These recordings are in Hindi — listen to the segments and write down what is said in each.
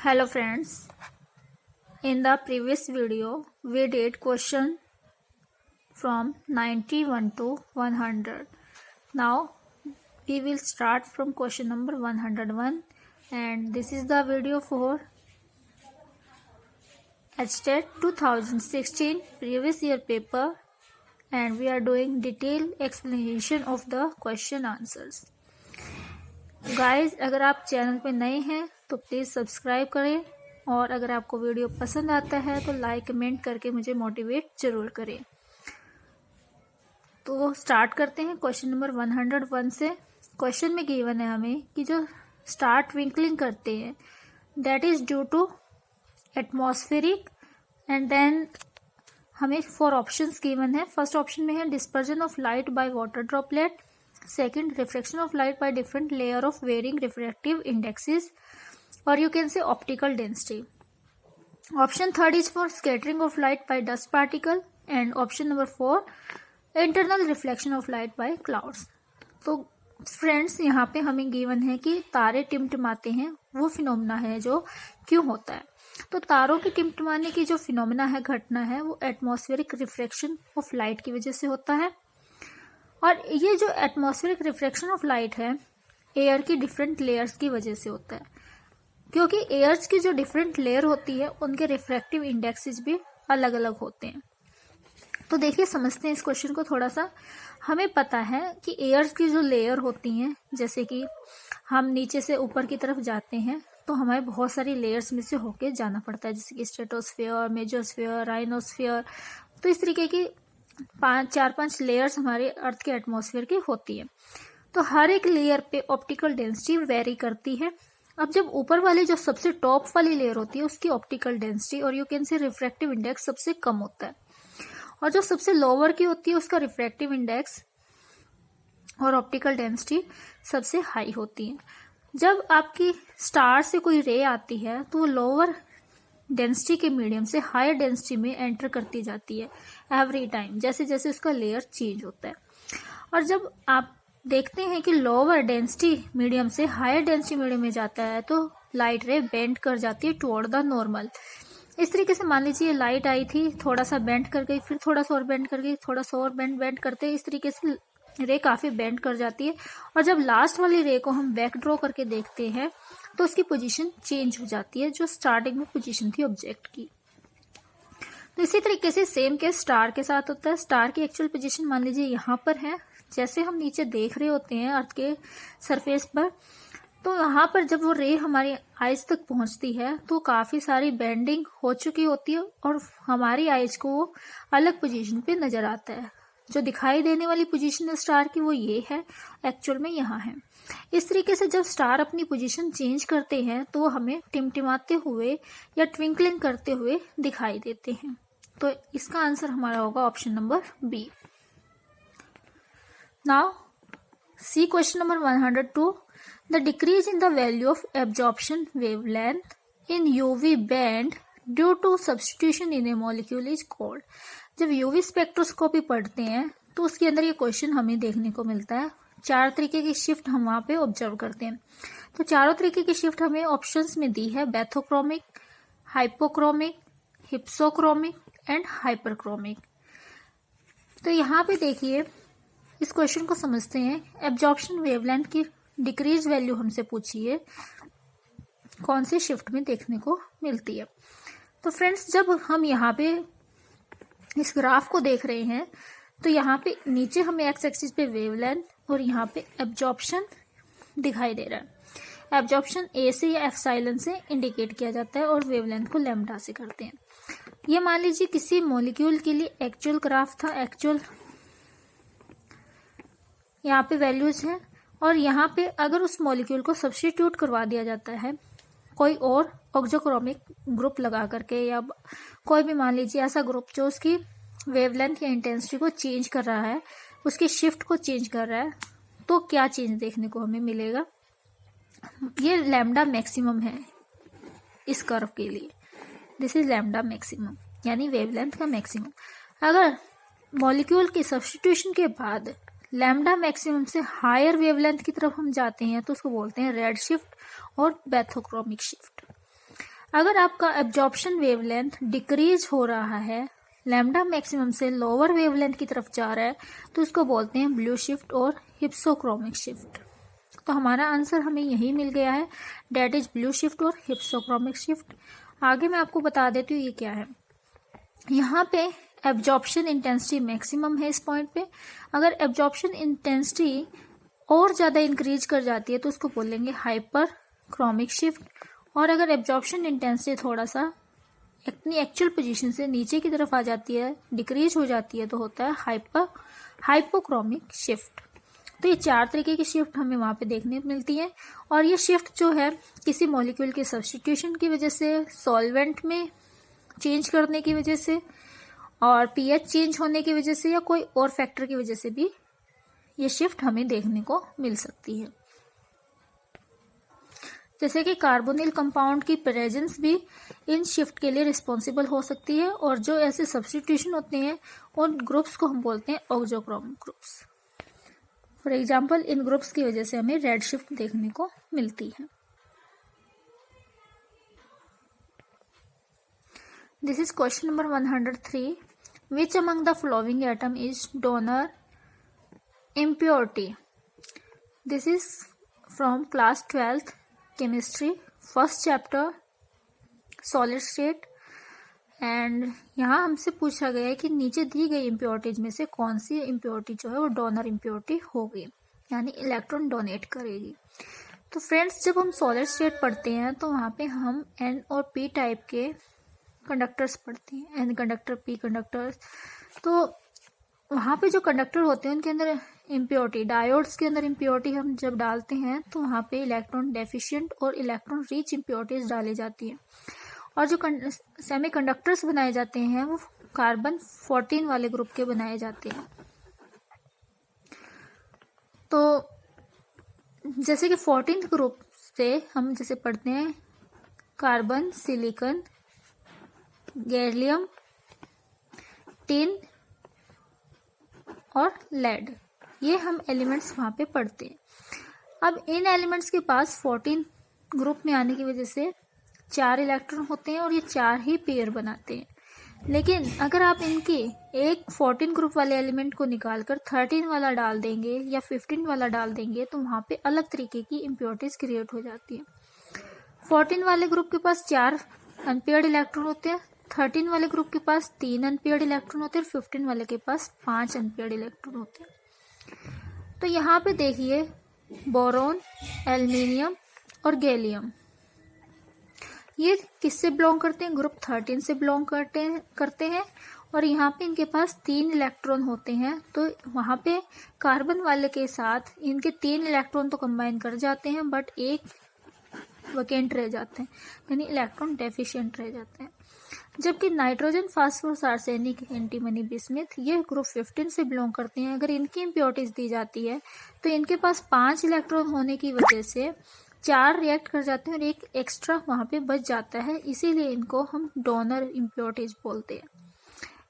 Hello friends, in the previous video we did question from 91 to 100. Now we will start from question number 101 and this is the video for HTET 2016 previous year paper and we are doing detailed explanation of the question answers. Guys अगर आप चैनल पे नए हैं तो प्लीज़ सब्सक्राइब करें और अगर आपको वीडियो पसंद आता है तो लाइक कमेंट करके मुझे मोटिवेट जरूर करें। तो स्टार्ट करते हैं क्वेश्चन नंबर 101 से। क्वेश्चन में गिवन है हमें कि जो स्टार ट्विंकलिंग करते हैं that is due to atmospheric and then हमें 4 ऑप्शंस गिवन है। फर्स्ट ऑप्शन में है dispersion of light by water droplet, second reflection of light by different layer of varying refractive indexes or you can say optical density. Option third is for scattering of light by dust particle and option number 4 internal reflection of light by clouds. तो फ्रेंड्स यहाँ पे हमें गिवन है कि तारे टिमटिमाते हैं वो फिनोमेना है जो क्यों होता है। तो तारों के टिमटिमाने की जो फिनोमेना है घटना है वो एटमॉस्फेरिक रिफ्रैक्शन ऑफ लाइट की वजह से होता है और ये जो एटमॉस्फेरिक रिफ्रैक्शन ऑफ लाइट है एयर की डिफरेंट लेयर्स की वजह से होता है, क्योंकि एयर्स की जो डिफरेंट लेयर होती है उनके रिफ्रैक्टिव इंडेक्सेस भी अलग अलग होते हैं। तो देखिए समझते हैं इस क्वेश्चन को थोड़ा सा। हमें पता है कि एयर्स की जो लेयर होती हैं, जैसे कि हम नीचे से ऊपर की तरफ जाते हैं तो हमें बहुत सारी लेयर्स में से होके जाना पड़ता है, जैसे कि स्ट्रेटोस्फेयर, मेजोस्फेयर, राइनोस्फेयर। तो इस तरीके की 4-5 लेयर्स हमारे अर्थ के एटमॉस्फेयर की होती है। तो हर एक लेयर पे ऑप्टिकल डेंसिटी वेरी करती है। अब जब ऊपर वाली जो सबसे टॉप वाली लेयर होती है उसकी ऑप्टिकल डेंसिटी और you can say refractive index सबसे कम होता है और जो सबसे लोअर की होती है उसका रिफ्रैक्टिव इंडेक्स और ऑप्टिकल डेंसिटी सबसे हाई होती है। जब आपकी स्टार से कोई रे आती है तो वो लोअर डेंसिटी के मीडियम से हायर डेंसिटी में एंटर करती जाती है एवरी टाइम, जैसे जैसे उसका लेयर चेंज होता है। और जब आप देखते हैं कि लोअर डेंसिटी मीडियम से हायर डेंसिटी मीडियम में जाता है तो लाइट रे बेंड कर जाती है टुवर्ड द नॉर्मल। इस तरीके से मान लीजिए लाइट आई थी, थोड़ा सा बेंड कर गई, फिर थोड़ा सा और बेंड कर गई, थोड़ा सा और बेंड करते इस तरीके से रे काफी बेंड कर जाती है। और जब लास्ट वाली रे को हम बैक ड्रॉ करके देखते हैं तो उसकी पोजीशन चेंज हो जाती है जो स्टार्टिंग में पोजीशन थी ऑब्जेक्ट की। तो इसी तरीके से सेम केस स्टार के साथ होता है। स्टार की एक्चुअल पोजीशन मान लीजिए यहाँ पर है, जैसे हम नीचे देख रहे होते हैं अर्थ के सरफेस पर, तो यहाँ पर जब वो रे हमारी आइज तक पहुंचती है तो काफी सारी बेंडिंग हो चुकी होती है और हमारी आइज को वो अलग पोजीशन पे नजर आता है। जो दिखाई देने वाली पोजीशन है स्टार की वो ये है, एक्चुअल में यहाँ है। इस तरीके से जब स्टार अपनी पोजीशन चेंज करते हैं तो वो हमें टिमटिमाते हुए या ट्विंकलिंग करते हुए दिखाई देते हैं। तो इसका आंसर हमारा होगा option number B. Now see question number 102। The decrease in the value of absorption wavelength in UV band due to substitution in a molecule is called. जब यूवी स्पेक्ट्रोस्कोपी पढ़ते हैं तो उसके अंदर ये क्वेश्चन हमें देखने को मिलता है। 4 तरीके की शिफ्ट हम वहां पे ऑब्जर्व करते हैं। तो चारों तरीके की शिफ्ट हमें ऑप्शंस में दी है, bathochromic, hypochromic, hypsochromic and hyperchromic. तो यहाँ पे देखिए इस क्वेश्चन को समझते हैं। एब्जॉर्प्शन वेवलेंथ की डिक्रीज वैल्यू हमसे पूछी है कौन सी शिफ्ट में देखने को मिलती है। तो फ्रेंड्स जब हम यहाँ पे इस ग्राफ को देख रहे हैं तो यहाँ पे नीचे हमें एक्स एक्सिस पे वेवलेंथ और यहाँ पे एब्जॉर्प्शन दिखाई दे रहा है। एब्जॉर्प्शन ए से या एप्सिलॉन से इंडिकेट किया जाता है और वेवलेंथ को लैम्डा से करते हैं। ये मान लीजिए किसी मॉलिक्यूल के लिए एक्चुअल ग्राफ था, एक्चुअल यहाँ पे वैल्यूज हैं और यहाँ पे अगर उस मॉलिक्यूल को सब्स्टिट्यूट करवा दिया जाता है कोई और ऑक्सोक्रोमिक ग्रुप लगा करके या कोई भी मान लीजिए ऐसा ग्रुप जो उसकी वेवलेंथ या इंटेंसिटी को चेंज कर रहा है, उसकी शिफ्ट को चेंज कर रहा है, तो क्या चेंज देखने को हमें मिलेगा। ये लैम्डा मैक्सिमम है इस कर्व के लिए। दिस इज लैम्डा मैक्सिमम यानी वेवलेंथ का मैक्सिमम। अगर मॉलिक्यूल की सब्स्टिट्यूशन के बाद लैम्डा मैक्सिमम से हायर वेवलेंथ की तरफ हम जाते हैं तो उसको बोलते हैं रेड शिफ्ट और बैथोक्रोमिक शिफ्ट। अगर आपका एब्जॉर्प्शन वेवलेंथ डिक्रीज हो रहा है, लैम्डा मैक्सिमम से लोअर वेवलेंथ की तरफ जा रहा है, तो उसको बोलते हैं ब्लू शिफ्ट और हिप्सोक्रोमिक शिफ्ट। तो हमारा आंसर हमें यही मिल गया है, डेट इज ब्लू शिफ्ट और हिप्सोक्रोमिक शिफ्ट। आगे मैं आपको बता देती हूँ ये क्या है। यहाँ पे एब्जॉर्प्शन इंटेंसिटी मैक्सिमम है इस पॉइंट पे। अगर एब्जॉर्प्शन इंटेंसिटी और ज़्यादा इंक्रीज कर जाती है तो उसको बोलेंगे हाइपर क्रोमिक शिफ्ट। और अगर एब्जॉर्प्शन इंटेंसिटी थोड़ा सा अपनी एक्चुअल पोजीशन से नीचे की तरफ आ जाती है, डिक्रीज हो जाती है, तो होता है हाइपोक्रोमिक शिफ्ट। तो ये 4 तरीके की शिफ्ट हमें वहाँ पे देखने को मिलती है। और ये शिफ्ट जो है किसी मॉलिक्यूल के सब्स्टिट्यूशन की वजह से, सॉल्वेंट में चेंज करने की वजह से, और पीएच चेंज होने की वजह से, या कोई और फैक्टर की वजह से भी ये शिफ्ट हमें देखने को मिल सकती है। जैसे कि कार्बोनिल कंपाउंड की प्रेजेंस भी इन शिफ्ट के लिए रिस्पॉन्सिबल हो सकती है। और जो ऐसे सब्स्टिट्यूशन होते हैं उन ग्रुप्स को हम बोलते हैं ऑक्सोक्रोमिक ग्रुप्स। फॉर एग्जाम्पल, इन ग्रुप्स की वजह से हमें रेड शिफ्ट देखने को मिलती है। This is question number 103। Which among the following atom is donor impurity? This is from class 12th chemistry, first chapter solid state। And यहाँ हमसे पूछा गया है कि नीचे दी गई इम्प्योरिटीज में से कौन सी इम्प्योरिटी जो है वो डोनर इम्प्योरिटी होगी, यानी इलेक्ट्रॉन डोनेट करेगी। तो फ्रेंड्स, जब हम सॉलिड स्टेट पढ़ते हैं तो वहाँ पे हम एन और पी टाइप के कंडक्टर्स पढ़ते हैं, एन कंडक्टर, पी कंडक्टर्स। तो वहाँ पे जो कंडक्टर होते हैं उनके अंदर इम्प्योरिटी, डायोड्स के अंदर इम्प्योरिटी हम जब डालते हैं तो वहाँ पे इलेक्ट्रॉन डेफिशिएंट और इलेक्ट्रॉन रिच इम्प्योरिटीज डाली जाती है। और जो सेमी कंडक्टर्स बनाए जाते हैं वो कार्बन 14 वाले ग्रुप के बनाए जाते हैं। तो जैसे कि 14th ग्रुप से हम जैसे पढ़ते हैं कार्बन, सिलिकॉन, गैलियम, टिन और लेड, ये हम एलिमेंट्स वहाँ पे पढ़ते हैं। अब इन एलिमेंट्स के पास 14 ग्रुप में आने की वजह से 4 इलेक्ट्रॉन होते हैं और ये 4 ही पेयर बनाते हैं। लेकिन अगर आप इनके एक 14 ग्रुप वाले एलिमेंट को निकालकर 13 वाला डाल देंगे या 15 वाला डाल देंगे तो वहाँ पे अलग तरीके की इम्प्योरिटीज क्रिएट हो जाती है। 14 वाले ग्रुप के पास 4 अनपेयर्ड इलेक्ट्रॉन होते हैं, 13 वाले ग्रुप के पास 3 अनपेयर्ड इलेक्ट्रॉन होते हैं और 15 वाले के पास 5 अनपेयर्ड इलेक्ट्रॉन होते हैं। तो यहाँ पे देखिए बोरोन, एल्युमिनियम और गैलियम, ये किससे बिलोंग करते हैं? ग्रुप 13 से बिलोंग करते हैं। और यहाँ पे इनके पास 3 इलेक्ट्रॉन होते हैं। तो वहाँ पे कार्बन वाले के साथ इनके 3 इलेक्ट्रॉन तो कंबाइन कर जाते हैं, बट एक वैकेंट रह जाते हैं, यानी इलेक्ट्रॉन डेफिशिएंट रह जाते हैं। जबकि nitrogen, phosphorus, arsenic, antimony, bismuth, ये ग्रुप 15 से बिलोंग करते हैं। अगर इनकी इम्प्योरिटीज दी जाती है तो इनके पास 5 इलेक्ट्रॉन होने की वजह से 4 रिएक्ट कर जाते हैं और एक एक्स्ट्रा वहाँ पे बच जाता है, इसीलिए इनको हम डोनर इम्प्योरिटीज बोलते हैं।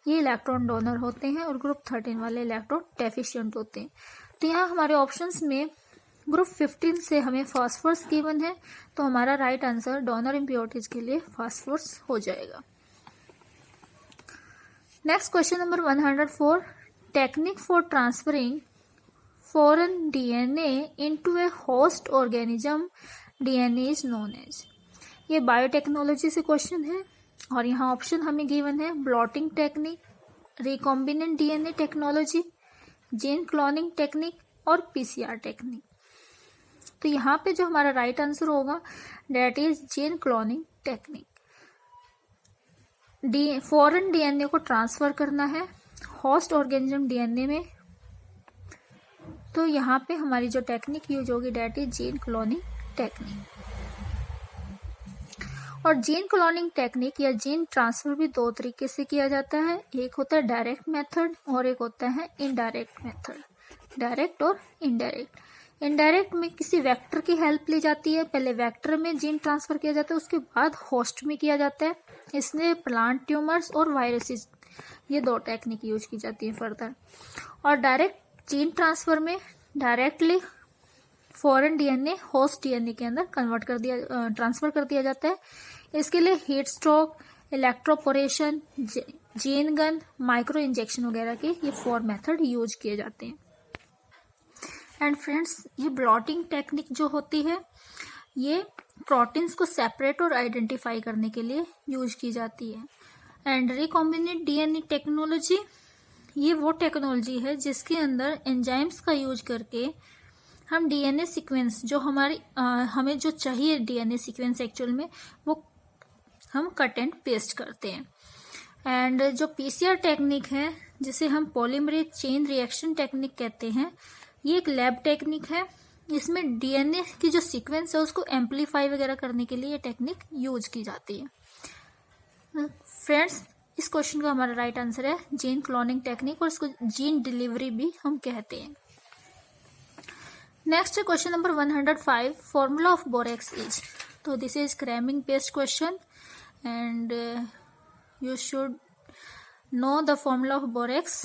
ये इलेक्ट्रॉन डोनर होते हैं और ग्रुप 13 वाले इलेक्ट्रॉन डेफिशिएंट होते हैं। तो यहाँ हमारे ऑप्शंस में ग्रुप 15 से हमें फास्फोरस गिवन है, तो हमारा राइट आंसर डोनर इम्प्योरिटीज के लिए फास्फोरस हो जाएगा। Next question number 104। Technique for transferring foreign DNA into a host organism DNA is known as. ये बायोटेक्नोलॉजी से क्वेश्चन है और यहाँ ऑप्शन हमें गिवन है blotting technique, recombinant DNA technology, gene cloning technique और पीसीआर टेक्निक। तो यहाँ पे जो हमारा राइट आंसर होगा that is gene cloning technique. Foreign DNA को ट्रांसफर करना है होस्ट ऑर्गेनिज्म डीएनए में, तो यहाँ पे हमारी जो टेक्निक यूज होगी that is gene cloning technique. और जीन क्लोनिंग टेक्निक या जीन ट्रांसफर भी 2 तरीके से किया जाता है, एक होता है डायरेक्ट मेथड और एक होता है इनडायरेक्ट मेथड। डायरेक्ट और इनडायरेक्ट। इनडायरेक्ट में किसी वेक्टर की हेल्प ली जाती है, पहले वेक्टर में जीन ट्रांसफर किया जाता है, उसके बाद होस्ट में किया जाता है। इसलिए प्लांट ट्यूमर्स और वायरसेस, ये 2 टेक्निक यूज की जाती है फर्दर। और डायरेक्ट जीन ट्रांसफर में directly foreign DNA host DNA के अंदर ट्रांसफर कर दिया जाता है। इसके लिए heat stroke, electroporation, gene gun, micro injection वगैरह के ये 4 मेथड यूज किए जाते हैं। एंड फ्रेंड्स, ये ब्लॉटिंग टेक्निक जो होती है ये प्रोटीन्स को सेपरेट और आइडेंटिफाई करने के लिए यूज की जाती है। एंड रिकॉम्बिनेंट डीएनए टेक्नोलॉजी, ये वो टेक्नोलॉजी है जिसके अंदर एंजाइम्स का यूज करके हम डीएनए सीक्वेंस जो हमें जो चाहिए डीएनए सीक्वेंस एक्चुअल में, वो हम कट एंड पेस्ट करते हैं। एंड जो पीसीआर टेक्निक है जिसे हम पॉलीमरेज चेन रिएक्शन टेक्निक कहते हैं, ये एक लैब टेक्निक है। इसमें डीएनए की जो सीक्वेंस है उसको एम्पलीफाई वगैरह करने के लिए ये टेक्निक यूज की जाती है। फ्रेंड्स, इस क्वेश्चन का हमारा राइट आंसर है जीन क्लोनिंग टेक्निक, और इसको जीन डिलीवरी भी हम कहते हैं। नेक्स्ट है question number 105, formula of borax is. तो this is cramming based question and you should know the formula of borax,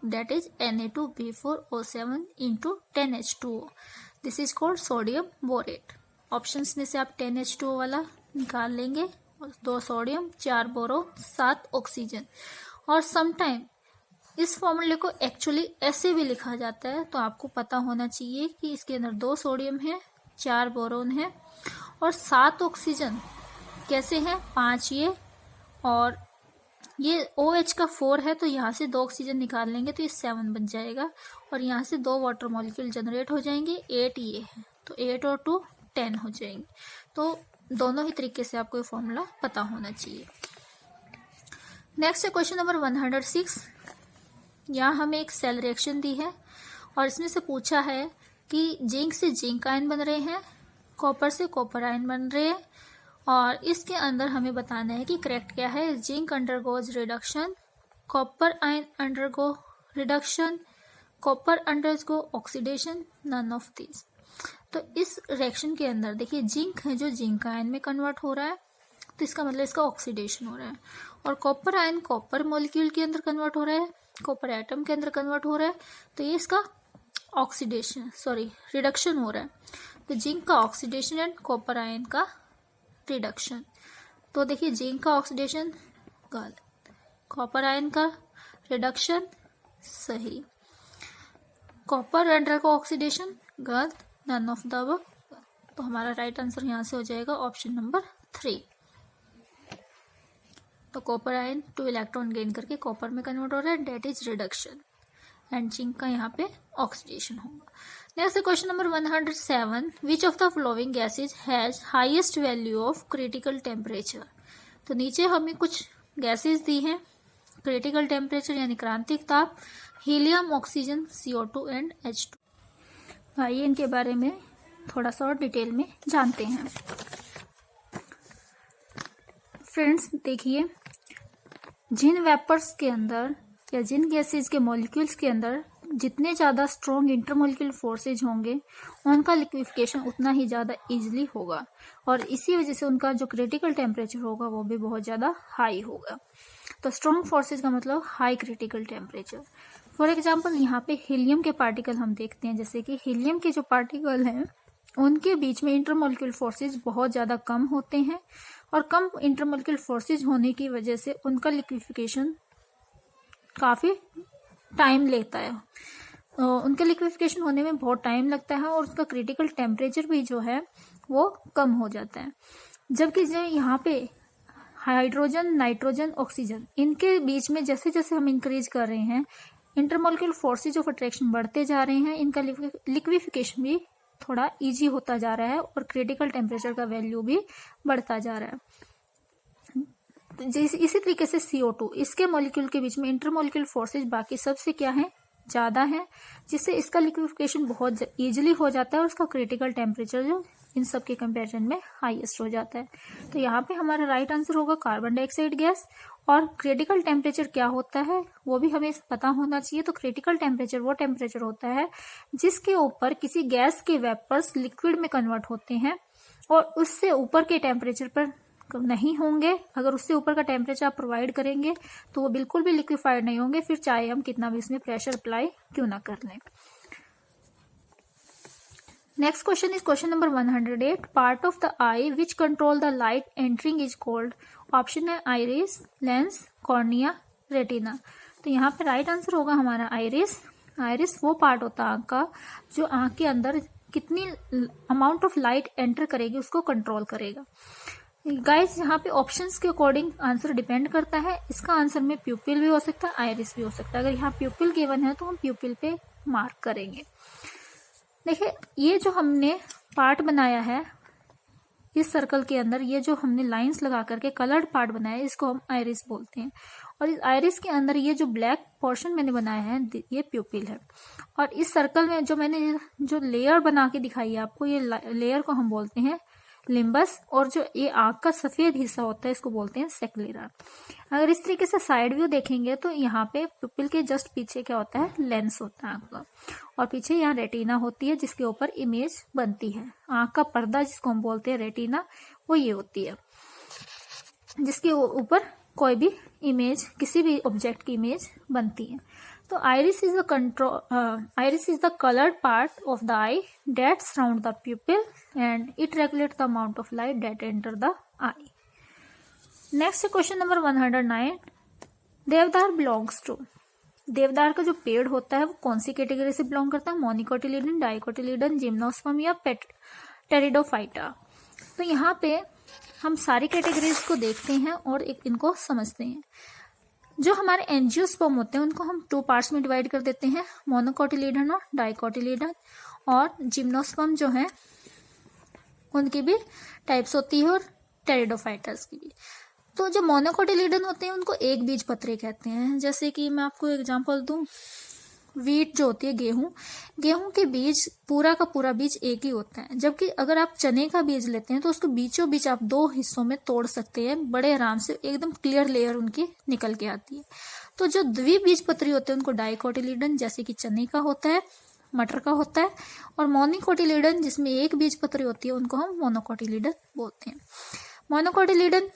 that is Na2B4O7 into 10H2O. This is called sodium borate. Options में से आप 10H2O वाला निकाल लेंगे, 2 सोडियम, 4 बोरो, 7 ऑक्सीजन। और समटाइम इस फॉर्मूले को एक्चुअली ऐसे भी लिखा जाता है, तो आपको पता होना चाहिए कि इसके अंदर 2 सोडियम है, 4 बोरोन है और 7 ऑक्सीजन। कैसे है? 5 ये और ये OH का 4 है, तो यहाँ से 2 ऑक्सीजन निकाल लेंगे तो ये 7 बन जाएगा और यहाँ से 2 वाटर मॉलिक्यूल जनरेट हो जाएंगे। 8 ये है, तो 8 और 2 10 हो जाएंगे। तो दोनों ही तरीके से आपको ये फॉर्मूला पता होना चाहिए। नेक्स्ट है क्वेश्चन नंबर 106। यहाँ हमें एक सेल रिएक्शन दी है और इसमें से पूछा है कि जिंक से जिंक आयन बन रहे हैं, कॉपर से कॉपर आयन बन रहे हैं, और इसके अंदर हमें बताना है कि करेक्ट क्या है। Zinc undergoes reduction, copper ion undergo reduction, copper undergo oxidation, none of this. तो इस रिएक्शन के अंदर देखिए जिंक है जो जिंक आयन में कन्वर्ट हो रहा है, तो इसका मतलब इसका ऑक्सीडेशन हो रहा है। और कॉपर आयन कॉपर मॉलिक्यूल के अंदर कन्वर्ट हो रहा है, कॉपर एटम के अंदर कन्वर्ट हो रहा है, तो ये इसका रिडक्शन हो रहा है। तो जिंक का ऑक्सीडेशन एंड कॉपर आयन का रिडक्शन। तो देखिए जिंक का ऑक्सीडेशन गलत, कॉपर आयन का रिडक्शन सही, कॉपर अंडर का ऑक्सीडेशन गलत, नन ऑफ द अबव। तो हमारा राइट आंसर यहाँ से हो जाएगा ऑप्शन नंबर 3। तो कॉपर आयन 2 इलेक्ट्रॉन गेन करके कॉपर में कन्वर्ट हो रहा है, that is reduction, and zinc का यहाँ पे ऑक्सीडेशन होगा। Next question number 107, which of the following gases has highest value of critical temperature. तो नीचे हमें कुछ गैसेज दी हैं क्रिटिकल टेम्परेचर यानी क्रांतिक ताप, helium, oxygen, CO2 and H2। आइए इनके बारे में थोड़ा सा और डिटेल में जानते हैं। फ्रेंड्स देखिए, जिन वेपर्स के अंदर या जिन गैसेज के मॉलिक्यूल्स के अंदर जितने ज़्यादा स्ट्रॉन्ग इंटरमॉलिक्यूल फोर्सेज होंगे उनका लिक्विफिकेशन उतना ही ज़्यादा इजीली होगा, और इसी वजह से उनका जो क्रिटिकल टेम्परेचर होगा वो भी बहुत ज़्यादा हाई होगा। तो स्ट्रॉन्ग फोर्सेज का मतलब high critical temperature. For example यहाँ पे हीलियम के पार्टिकल हम देखते हैं, जैसे कि हीलियम के जो पार्टिकल हैं उनके बीच में इंटरमॉलिक्यूल फोर्सेज बहुत ज़्यादा कम होते हैं, और कम इंटरमॉलिक्यूल फोर्सेज होने की वजह से उनका लिक्विफिकेशन काफ़ी टाइम लेता है, उनके लिक्विफिकेशन होने में बहुत टाइम लगता है, और उसका क्रिटिकल टेम्परेचर भी जो है वो कम हो जाता है। जबकि जो यहाँ पे हाइड्रोजन, नाइट्रोजन, ऑक्सीजन, इनके बीच में जैसे जैसे हम इंक्रीज कर रहे हैं इंटरमॉलिक्यूल फोर्सेज ऑफ अट्रैक्शन बढ़ते जा रहे हैं, इनका लिक्विफिकेशन भी थोड़ा इजी होता जा रहा है और क्रिटिकल टेम्परेचर का वैल्यू भी बढ़ता जा रहा है। इसी तरीके से CO2, इसके मॉलिक्यूल के बीच में इंटरमॉलिक्यूल फोर्सेज बाकी सबसे क्या है, ज़्यादा है, जिससे इसका लिक्विफिकेशन बहुत इजीली हो जाता है और उसका क्रिटिकल टेम्परेचर जो इन सब के कंपैरिजन में हाईएस्ट हो जाता है। तो यहाँ पे हमारा राइट आंसर होगा कार्बन डाइऑक्साइड गैस। और क्रिटिकल टेम्परेचर क्या होता है वो भी हमें पता होना चाहिए। तो क्रिटिकल टेम्परेचर वो टेम्परेचर होता है जिसके ऊपर किसी गैस के वेपर्स लिक्विड में कन्वर्ट होते हैं और उससे ऊपर के टेम्परेचर पर नहीं होंगे। अगर उससे ऊपर का टेम्परेचर आप प्रोवाइड करेंगे तो वो बिल्कुल भी लिक्विफाइड नहीं होंगे, फिर चाहे हम कितना भी इसमें प्रेशर अप्लाई क्यों ना कर लें। Next question is question number 108. Part of the eye which control the light entering is called. Option है iris, lens, cornea, retina. तो यहाँ पे राइट आंसर होगा हमारा iris. iris वो पार्ट होता है आँख का जो आँख के अंदर कितनी अमाउंट ऑफ लाइट एंटर करेगी उसको कंट्रोल करेगा. गाइस यहाँ पे ऑप्शंस के अकॉर्डिंग आंसर डिपेंड करता है. इसका आंसर में प्यूपिल भी हो सकता है, आइरिस भी हो सकता है. अगर यहाँ प्यूपिल गिवन है तो हम प्यूपिल पे मार्क करेंगे. देखिए ये जो हमने पार्ट बनाया है इस सर्कल के अंदर, ये जो हमने लाइंस लगा करके कलर्ड पार्ट बनाया है इसको हम आइरिस बोलते हैं. और इस आइरिस के अंदर ये जो ब्लैक पोर्शन मैंने बनाया है ये प्यूपिल है. और इस सर्कल में जो मैंने जो लेयर बना के दिखाई है आपको, ये लेयर को हम बोलते हैं लिम्बस. और जो ये आंख का सफेद हिस्सा होता है इसको बोलते हैं सेक्लेरा. अगर इस तरीके से साइड व्यू देखेंगे तो यहाँ पे प्यूपिल के जस्ट पीछे क्या होता है, लेंस होता है आंख का. और पीछे यहाँ रेटिना होती है जिसके ऊपर इमेज बनती है. आंख का पर्दा जिसको हम बोलते हैं रेटिना, वो ये होती है जिसके ऊपर कोई भी इमेज, किसी भी ऑब्जेक्ट की इमेज बनती है. तो iris is the colored part of the eye that surround the pupil and it regulates the amount of light that enter the eye. Next question number 109. देवदार belongs to. देवदार का जो पेड़ होता है वो कौन सी कैटेगरी से बिलोंग करता है, मोनिकोटिलीडन, डाइकोटिलीडन, जिम्नोस्पर्म या टेरिडोफाइटा. तो यहाँ पे हम सारी कैटेगरीज को देखते हैं और इनको समझते हैं. जो हमारे एंजियोस्पर्म होते हैं उनको हम 2 पार्ट्स में डिवाइड कर देते हैं, मोनोकोटिलीडन और डाइकोटिलीडन. और जिम्नोस्पर्म जो है उनकी भी टाइप्स होती है और टेरिडोफाइटस की भी. तो जो मोनोकोटिलीडन होते हैं उनको एक बीज पत्री कहते हैं. जैसे कि मैं आपको एग्जांपल दूं, वीट जो होती है गेहूं के बीज पूरा का पूरा बीज एक ही होता है. जबकि अगर आप चने का बीज लेते हैं तो उसको बीचों बीच आप 2 हिस्सों में तोड़ सकते हैं, बड़े आराम से एकदम क्लियर लेयर उनकी निकल के आती है. तो जो द्विबीजपत्री होते हैं उनको डाइकोटिलीडन जैसे कि चने का होता है, मटर का होता है. और मोनिकोटिलीडन जिसमें एक बीजपत्री होती है उनको हम मोनोकोटिलीडन बोलते हैं. मोनोकोटिलीडन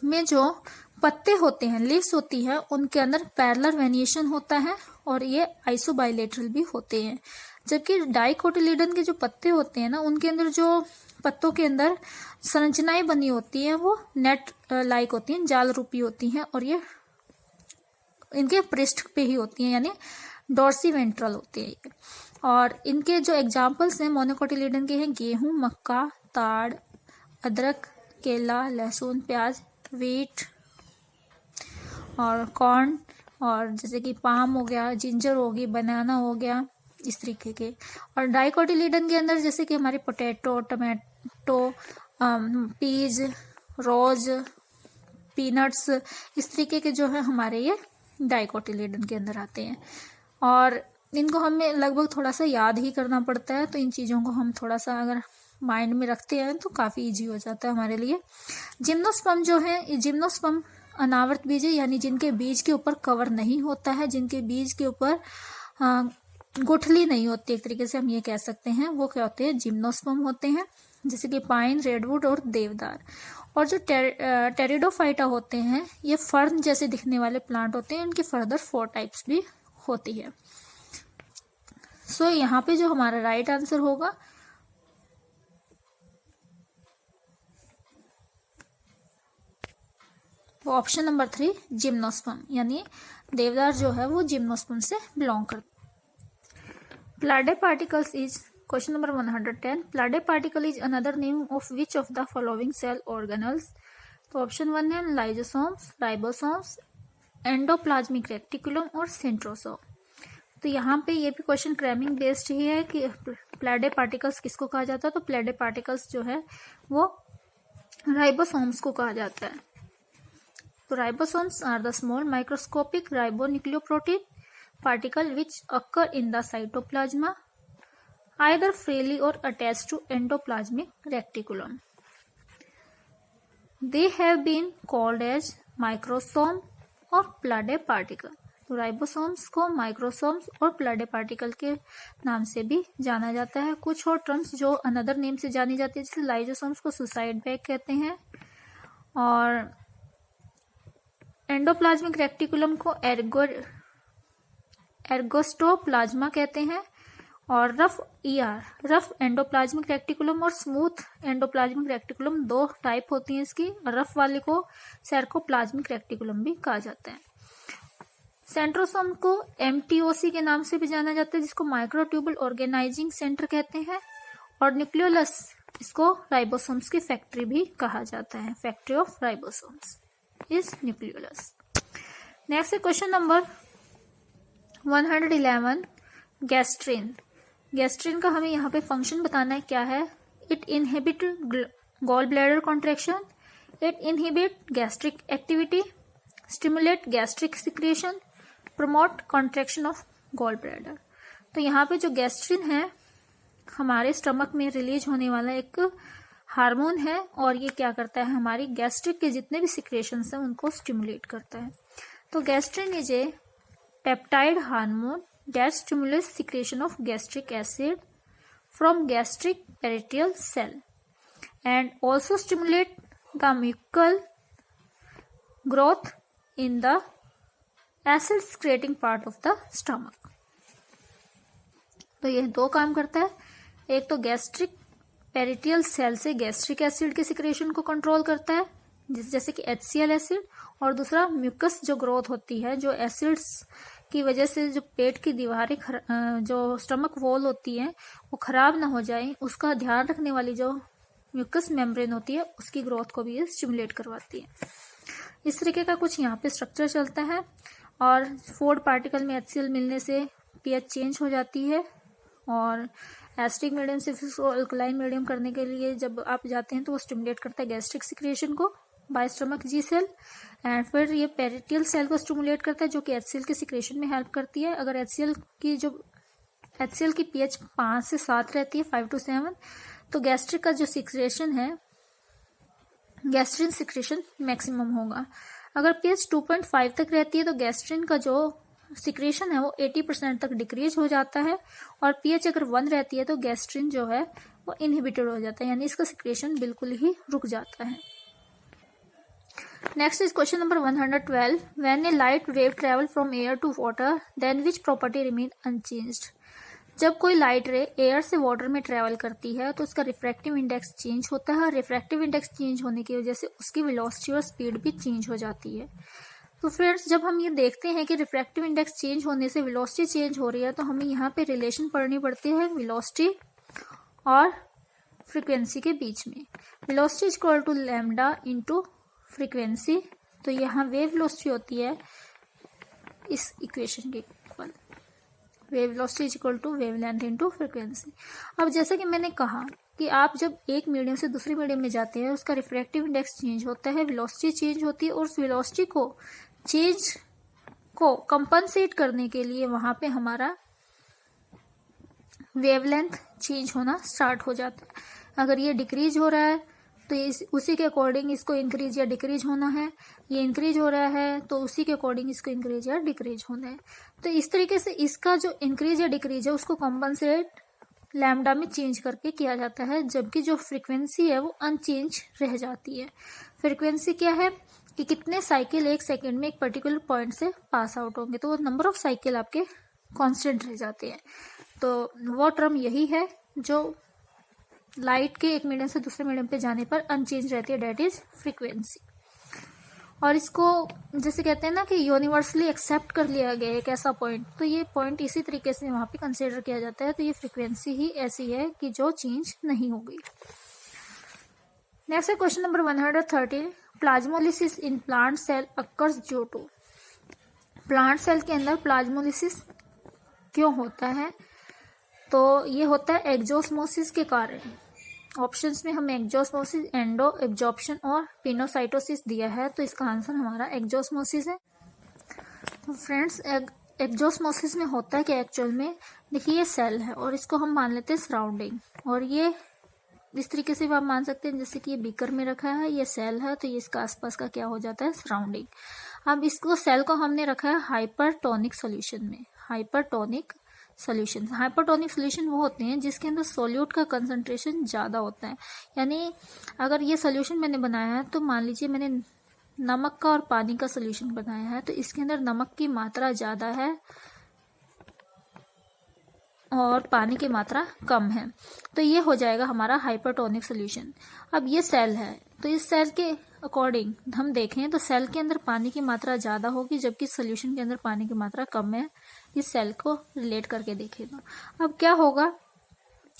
में जो पत्ते होते हैं, लीव्स होती है, उनके अंदर पैरेलल वेनिएशन होता है और ये आइसोबाइलेटरल भी होते हैं. जबकि डाइकोटिलीडन के जो पत्ते होते हैं ना, उनके अंदर जो पत्तों के अंदर संरचनाएं बनी होती हैं वो नेट लाइक होती हैं, जाल रूपी होती हैं. और ये इनके पृष्ठ पे ही होती हैं, यानी डॉर्सी वेंट्रल होती है. और इनके जो एग्जाम्पल्स हैं मोनोकोटिलीडन के हैं गेहूं, मक्का, ताड़, अदरक, केला, लहसुन, प्याज, वीट और कॉर्न, और जैसे कि पाम हो गया, जिंजर होगी, बनाना हो गया, इस तरीके के. और डाइकोटिलीडन के अंदर जैसे कि हमारे पोटैटो, टमाटो, पीज, रोज, पीनट्स, इस तरीके के जो है हमारे ये डाइकोटिलीडन के अंदर आते हैं. और इनको हमें लगभग थोड़ा सा याद ही करना पड़ता है. तो इन चीज़ों को हम थोड़ा सा अगर माइंड में रखते हैं तो काफ़ी इजी हो जाता है हमारे लिए. जिम्नोस्पर्म जो है, जिम्नोस्पर्म अनावर्त बीज है, यानी जिनके बीज के ऊपर कवर नहीं होता है, जिनके बीज के ऊपर गुठली नहीं होती, एक तरीके से हम ये कह सकते हैं, वो क्या होते हैं, जिम्नोस्पर्म होते हैं. जैसे कि पाइन, रेडवुड और देवदार. और जो टेरिडोफाइटा होते हैं ये फर्न जैसे दिखने वाले प्लांट होते हैं. इनकी फर्दर 4 टाइप्स भी होती है. सो यहाँ पे जो हमारा राइट आंसर होगा वो ऑप्शन नंबर 3 जिम्नोस्पर्म, यानी देवदार जो है वो जिम्नोस्पर्म से बिलोंग करता है. Palade particles is question number 110. Palade particle is another name of which of the following cell organelles. तो ऑप्शन 1 है लाइजोसोम्स, राइबोसोम्स, एंडोप्लाज्मिक रेटिकुलम और सेंट्रोसोम. तो यहाँ पे ये भी क्वेश्चन क्रैमिंग बेस्ड ही है कि प्लाडे पार्टिकल्स किसको कहा जाता है. तो प्लाडे पार्टिकल्स जो है वो राइबोसोम्स को कहा जाता है. तो ribosomes are the small microscopic ribonucleoprotein particle which occur in the cytoplasm either freely or attached to endoplasmic reticulum. They have been called as microsome और प्लाडे पार्टिकल. तो राइबोसोम्स को माइक्रोसोम्स और प्लाडे पार्टिकल के नाम से भी जाना जाता है. कुछ और टर्म्स जो अनदर नेम से जानी जाती है, जैसे लाइजोसोम्स को सुसाइड बैग कहते हैं और एंडोप्लाज्मिक रेटिकुलम को एर्गोस्टोप्लाज्मा कहते हैं और rough ER rough endoplasmic reticulum और स्मूथ एंडोप्लाज्मिक रेक्टिकुलम दो टाइप होती हैं इसकी। रफ वाले को सार्कोप्लाज्मिक रेक्टिकुलम भी कहा जाता है। सेंट्रोसोम को MTOC के नाम से भी जाना जाता है, जिसको माइक्रोट्यूबुल ऑर्गेनाइजिंग सेंटर कहते हैं। और न्यूक्लियोलस इसको राइबोसोम्स की फैक्ट्री भी कहा जाता है। Factory of ribosomes is nucleolus. Next है क्वेश्चन नंबर 111, गैस्ट्रिन। गैस्ट्रिन का हमें यहाँ पे फंक्शन बताना है क्या है। It inhibit gall bladder contraction, it inhibit gastric activity, stimulate gastric secretion, promote contraction of gall bladder. तो यहाँ पे जो गैस्ट्रिन है हमारे स्टमक में रिलीज होने वाला एक हार्मोन है, और ये क्या करता है, हमारी गैस्ट्रिक के जितने भी सिक्रेशंस हैं उनको स्टिमुलेट करता है। तो gastrin is a peptide hormone that stimulates secretion of gastric acid from gastric parietal cell and also stimulate the mucosal growth in the acid secreting part of the stomach। तो ये दो काम करता है, एक तो गैस्ट्रिक पेरिटियल सेल से गैस्ट्रिक एसिड के सिक्रेशन को कंट्रोल करता है जैसे कि HCl एसिड, और दूसरा म्यूकस जो ग्रोथ होती है, जो एसिड्स की वजह से जो पेट की दीवारें जो स्टमक वॉल होती है वो खराब ना हो जाए, उसका ध्यान रखने वाली जो म्यूकस मेम्ब्रेन होती है उसकी ग्रोथ को भी ये स्टिमुलेट करवाती है। इस तरीके का कुछ यहाँ पे स्ट्रक्चर चलता है। और फोर्ड पार्टिकल में HCl मिलने से pH चेंज हो जाती है, और एसिडिक मीडियम से फिर अल्कलाइन मीडियम करने के लिए जब आप जाते हैं तो वो स्टिमुलेट करता है गैस्ट्रिक सिक्रेशन को by stomach G cell, and फिर ये पेरिटियल सेल को स्टिमुलेट करता है जो कि HCl के सिक्रेशन में हेल्प करती है। अगर HCl की pH 5 से 7 रहती है, 5 to 7, तो गैस्ट्रिक का जो सिक्रेशन है, गैस्ट्रिन सिक्रेशन मैक्सिमम होगा। अगर pH 2.5 तक रहती है तो गैस्ट्रिन का जो सिक्रेशन है वो 80% तक डिक्रीज हो जाता है, और pH अगर 1 रहती है तो गैस्ट्रिन जो है वो इनहिबिटेड हो जाता है, यानी इसका सिक्रेशन बिल्कुल ही रुक जाता है। Next is question number 112, when a light wave travel from air to water then which property remain unchanged. जब कोई लाइट रे एयर से वाटर में ट्रेवल करती है तो उसका रिफ्रैक्टिव इंडेक्स चेंज होता है। रिफ्रैक्टिव इंडेक्स चेंज होने की वजह से उसकी वेलोसिटी और स्पीड भी चेंज हो जाती है। तो फ्रेंड्स, जब हम ये देखते हैं कि रिफ्रैक्टिव इंडेक्स चेंज होने से वेलोसिटी चेंज हो रही है तो हमें यहाँ पे रिलेशन पढ़नी पड़ती है वेलोसिटी और फ्रीक्वेंसी के बीच में। Velocity is equal to lambda into frequency. तो यहाँ वेव वेलोसिटी होती है इस इक्वेशन के equal, wave velocity is equal to wavelength into frequency. अब जैसे कि मैंने कहा कि आप जब एक मीडियम से दूसरे मीडियम में जाते हैं उसका रिफ्रैक्टिव इंडेक्स चेंज होता है, वेलोसिटी चेंज होती है, और उस वेलोसिटी को चेंज को कंपनसेट करने के लिए वहां पे हमारा वेवलेंथ चेंज होना स्टार्ट हो जाता है। अगर ये डिक्रीज हो रहा है तो उसी के अकॉर्डिंग इसको इंक्रीज या डिक्रीज होना है, ये इंक्रीज हो रहा है तो उसी के अकॉर्डिंग इसको इंक्रीज या डिक्रीज होना है। तो इस तरीके से इसका जो इंक्रीज या डिक्रीज है उसको कॉम्पनसेट लैम्डा में चेंज करके किया जाता है, जबकि जो फ्रीक्वेंसी है वो अनचेंज रह जाती है। फ्रीक्वेंसी क्या है कि कितने साइकिल एक सेकेंड में एक पर्टिकुलर पॉइंट से पास आउट होंगे, तो वो नंबर ऑफ साइकिल आपके कांस्टेंट रह जाते हैं। तो वो टर्म यही है जो लाइट के एक मीडियम से दूसरे मीडियम पे जाने पर अनचेंज रहती है, डेट इज फ्रीक्वेंसी। और इसको जैसे कहते हैं ना कि यूनिवर्सली एक्सेप्ट कर लिया गया है एक ऐसा पॉइंट, तो ये पॉइंट इसी तरीके से वहां पे कंसीडर किया जाता है। तो ये फ्रीक्वेंसी ही ऐसी है कि जो चेंज नहीं होगी। नेक्स्ट है question number 113, plasmolysis in plant cell occurs due to. Plant cell के अंदर प्लाज्मोलिसिस क्यों होता है? तो ये होता है एक्जोस्मोसिस के कारण। ऑप्शंस में हमें एक्जोस्मोसिस, एंडो एब्जॉर्प्शन और पिनोसाइटोसिस दिया है, तो इसका आंसर हमारा एक्जोस्मोसिस है। तो फ्रेंड्स, एक्जोस्मोसिस में होता है कि एक्चुअल में देखिए ये सेल है और इसको हम मान लेते हैं सराउंडिंग, और ये इस तरीके से भी आप मान सकते हैं जैसे कि ये बीकर में रखा है, ये सेल है, तो ये इसका आसपास का क्या हो जाता है, सराउंडिंग। अब इसको सेल को हमने रखा है हाइपरटोनिक सोल्यूशन में। हाइपरटोनिक सोल्यूशन वो होते हैं जिसके अंदर सोल्यूट का कंसंट्रेशन ज्यादा होता है। यानी अगर ये सोल्यूशन मैंने बनाया है तो मान लीजिए मैंने नमक का और पानी का सोल्यूशन बनाया है, तो इसके अंदर नमक की मात्रा ज्यादा है और पानी की मात्रा कम है, तो ये हो जाएगा हमारा हाइपरटोनिक सोल्यूशन। अब ये सेल है, तो इस सेल के अकॉर्डिंग हम देखें तो सेल के अंदर पानी की मात्रा ज़्यादा होगी जबकि सोल्यूशन के अंदर पानी की मात्रा कम है। इस सेल को रिलेट करके देखें तो अब क्या होगा,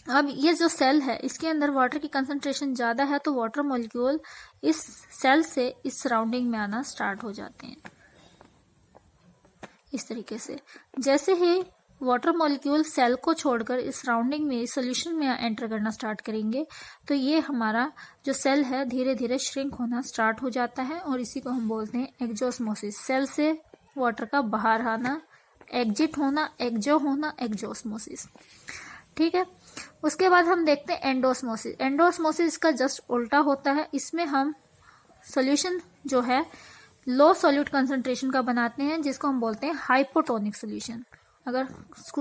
अब ये जो सेल है इसके अंदर वाटर की कंसंट्रेशन ज़्यादा है, तो वाटर मॉलिक्यूल इस सेल से इस सराउंडिंग में आना स्टार्ट हो जाते हैं। इस तरीके से जैसे ही वाटर मॉलिक्यूल सेल को छोड़कर इस सराउंडिंग में सोल्यूशन में एंटर करना स्टार्ट करेंगे, तो ये हमारा जो सेल है धीरे धीरे श्रिंक होना स्टार्ट हो जाता है और इसी को हम बोलते हैं एक्जोस्मोसिस। सेल से वाटर का बाहर आना, एग्जिट होना, एक्जो होना, एक्जोस्मोसिस। ठीक है, उसके बाद हम देखते हैं एंडोस्मोसिस। एंडोस्मोसिस का जस्ट उल्टा होता है। इसमें हम सोल्यूशन जो है लो सॉल्यूट कंसंट्रेशन का बनाते हैं जिसको हम बोलते हैं हाइपोटोनिक सोल्यूशन। अगर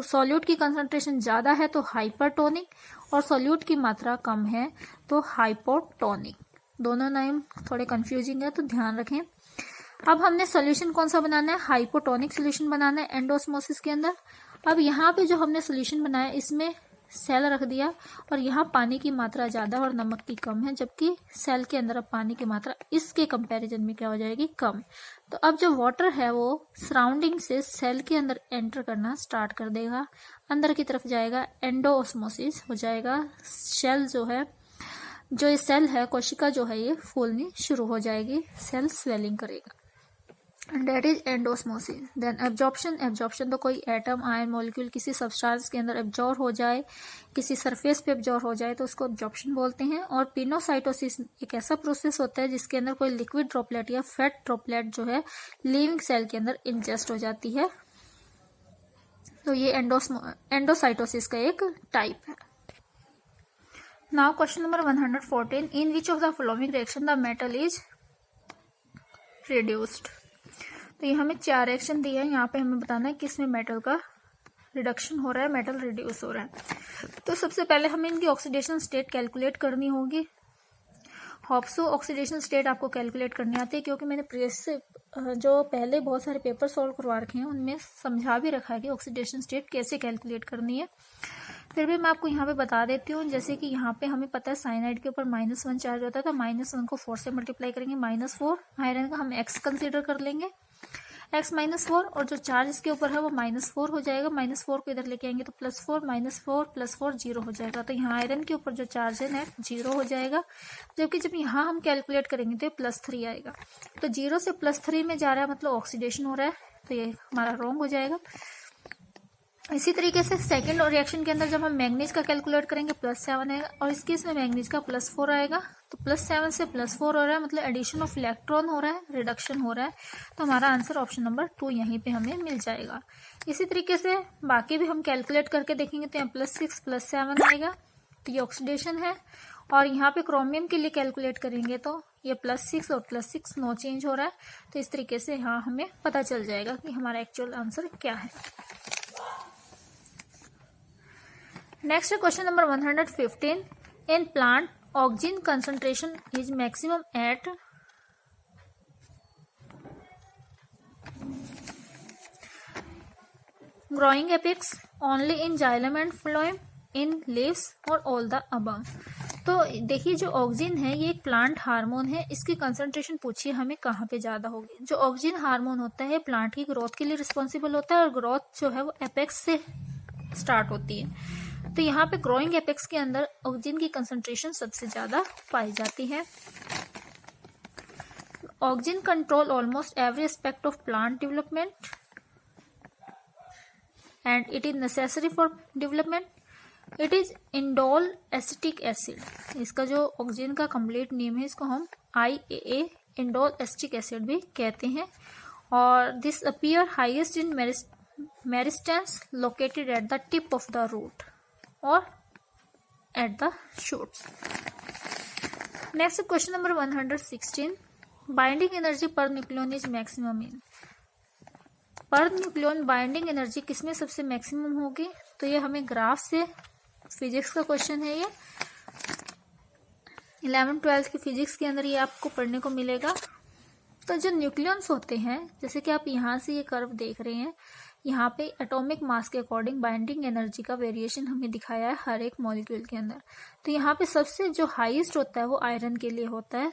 सॉल्यूट की कंसंट्रेशन ज़्यादा है तो हाइपरटोनिक और सॉल्यूट की मात्रा कम है तो हाइपोटोनिक। दोनों नाम थोड़े कंफ्यूजिंग है तो ध्यान रखें। अब हमने सोल्यूशन कौन सा बनाना है, हाइपोटोनिक सोल्यूशन बनाना है एंडोस्मोसिस के अंदर। अब यहाँ पे जो हमने सोल्यूशन बनाया इसमें सेल रख दिया और यहाँ पानी की मात्रा ज़्यादा और नमक की कम है, जबकि सेल के अंदर अब पानी की मात्रा इसके कंपैरिजन में क्या हो जाएगी, कम। तो अब जो वाटर है वो सराउंडिंग से सेल के अंदर एंटर करना स्टार्ट कर देगा, अंदर की तरफ जाएगा, एंडोस्मोसिस हो जाएगा। सेल जो है, जो ये सेल है, कोशिका जो है ये फूलनी शुरू हो जाएगी, सेल स्वेलिंग करेगा, and that is endosmosis. Then absorption. Absorption तो कोई एटम, आयन, मॉलिक्यूल किसी सब्सटेंस के अंदर एब्जॉर्ब हो जाए, किसी सरफेस पे एब्जॉर्ब हो जाए तो उसको एब्जॉर्प्शन बोलते हैं। और पिनोसाइटोसिस एक ऐसा प्रोसेस होता है जिसके अंदर कोई लिक्विड ड्रॉपलेट या फैट ड्रॉपलेट जो है लिविंग सेल के अंदर इंजेस्ट हो जाती है, तो ये एंडोसाइटोसिस का एक टाइप है। Now question number 114, in which of the following reaction the metal is reduced. तो ये हमें 4 रिएक्शन दिए हैं, यहाँ पे हमें बताना है कि इसमें मेटल का रिडक्शन हो रहा है, मेटल रिड्यूस हो रहा है। तो सबसे पहले हमें इनकी ऑक्सीडेशन स्टेट कैलकुलेट करनी होगी। हॉप्सो ऑक्सीडेशन स्टेट आपको कैलकुलेट करनी आती है, क्योंकि मैंने प्रीवियस से जो पहले बहुत सारे पेपर सॉल्व करवा रखे हैं उनमें समझा भी रखा है कि ऑक्सीडेशन स्टेट कैसे कैलकुलेट करनी है। फिर भी मैं आपको यहाँ पे बता देती हूँ। जैसे कि यहाँ पे हमें पता है साइनाइड के ऊपर -1 चार्ज होता है, तो -1 को 4 से मल्टीप्लाई करेंगे, -4। आयरन का हम x कंसीडर कर लेंगे, x -4, और जो चार्ज इसके ऊपर है वो -4 हो जाएगा। -4 को इधर लेके आएंगे तो +4, -4 + 4 0 हो जाएगा। तो यहाँ आयरन के ऊपर जो चार्ज है नेट 0 हो जाएगा, जबकि जब यहाँ हम कैलकुलेट करेंगे तो ये +3 आएगा। तो 0 से +3 में जा रहा है, मतलब ऑक्सीडेशन हो रहा है, तो ये हमारा रॉन्ग हो जाएगा। इसी तरीके से सेकंड रिएक्शन के अंदर जब हम मैंगनीज का कैलकुलेट करेंगे +7 आएगा, और इस केस में मैंगनीज का +4 आएगा। तो +7 से +4 हो रहा है, मतलब एडिशन ऑफ इलेक्ट्रॉन हो रहा है, रिडक्शन हो रहा है। तो हमारा आंसर ऑप्शन नंबर 2 यहीं पे हमें मिल जाएगा। इसी तरीके से बाकी भी हम कैलकुलेट करके देखेंगे तो यहाँ +6 +7 आएगा, तो ये ऑक्सीडेशन है। और यहाँ पे क्रोमियम के लिए कैलकुलेट करेंगे तो ये +6 और +6 नो चेंज हो रहा है। तो इस तरीके से यहाँ हमें पता चल जाएगा कि हमारा एक्चुअल आंसर क्या है। Next question number 115, in plant oxygen concentration is maximum at growing apex, only in xylem and phloem, in leaves और ऑल द अबव। तो देखिए जो ऑक्सीजन है ये एक प्लांट हार्मोन है, इसकी कंसंट्रेशन पूछिए हमें कहाँ पे ज्यादा होगी। जो ऑक्सीजन हार्मोन होता है प्लांट की ग्रोथ के लिए रिस्पॉन्सिबल होता है, और ग्रोथ जो है वो एपेक्स से स्टार्ट होती है। तो यहाँ पे ग्रोइंग एपेक्स के अंदर ऑक्सीजन की कंसंट्रेशन सबसे ज्यादा पाई जाती है। Oxygen control almost every aspect of plant development and it is necessary for development. It is indole acetic acid. इसका जो ऑक्सीजन का कंप्लीट नेम है इसको हम IAA इंडोल एसिटिक एसिड भी कहते हैं। और this appear highest in meristems located at the tip of the root और at the shoots. Next question number 116, binding energy per nucleon is maximum in। Per nucleon binding energy किसमें सबसे मैक्सिमम होगी, तो ये हमें ग्राफ से फिजिक्स का क्वेश्चन है। ये 11th-12th की फिजिक्स के अंदर ये आपको पढ़ने को मिलेगा। तो जो न्यूक्लियंस होते हैं, जैसे कि आप यहाँ से ये कर्व देख रहे हैं, यहाँ पे एटॉमिक मास के अकॉर्डिंग बाइंडिंग एनर्जी का वेरिएशन हमें दिखाया है हर एक मॉलिक्यूल के अंदर। तो यहाँ पे सबसे जो हाईएस्ट होता है वो आयरन के लिए होता है।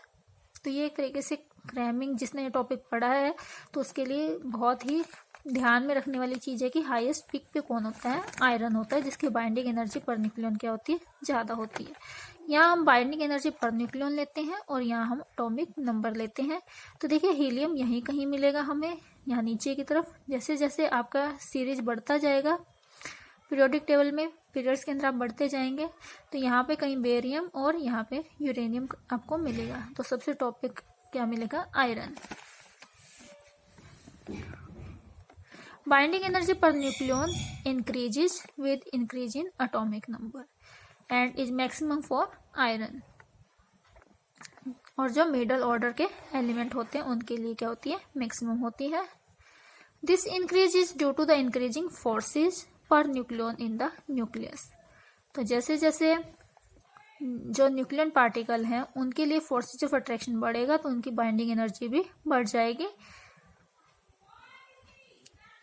तो ये एक तरीके से क्रैमिंग, जिसने ये टॉपिक पढ़ा है तो उसके लिए बहुत ही ध्यान में रखने वाली चीज है कि हाईएस्ट पिक पे कौन होता है, आयरन होता है, जिसकी बाइंडिंग एनर्जी पर न्यूक्लियन क्या होती है, ज्यादा होती है। यहाँ हम बाइंडिंग एनर्जी पर न्यूक्लियन लेते हैं और यहाँ हम एटॉमिक नंबर लेते हैं। तो देखिए हीलियम यहीं कहीं मिलेगा हमें, यहाँ नीचे की तरफ। जैसे जैसे आपका सीरीज बढ़ता जाएगा पीरियोडिक टेबल में, पीरियड्स के अंदर आप बढ़ते जाएंगे, तो यहाँ पे कहीं बेरियम और यहाँ पे यूरेनियम आपको मिलेगा। तो सबसे टॉप पे क्या मिलेगा, iron. Binding energy per nucleon increases with increase in atomic number and is maximum for iron. और जो मिडल ऑर्डर के एलिमेंट होते हैं उनके लिए क्या होती है, मैक्सिमम होती है। This increase is due to the increasing forces per nucleon in the nucleus. तो जैसे जैसे जो न्यूक्लियन पार्टिकल हैं उनके लिए फोर्सेज ऑफ अट्रैक्शन बढ़ेगा तो उनकी बाइंडिंग एनर्जी भी बढ़ जाएगी,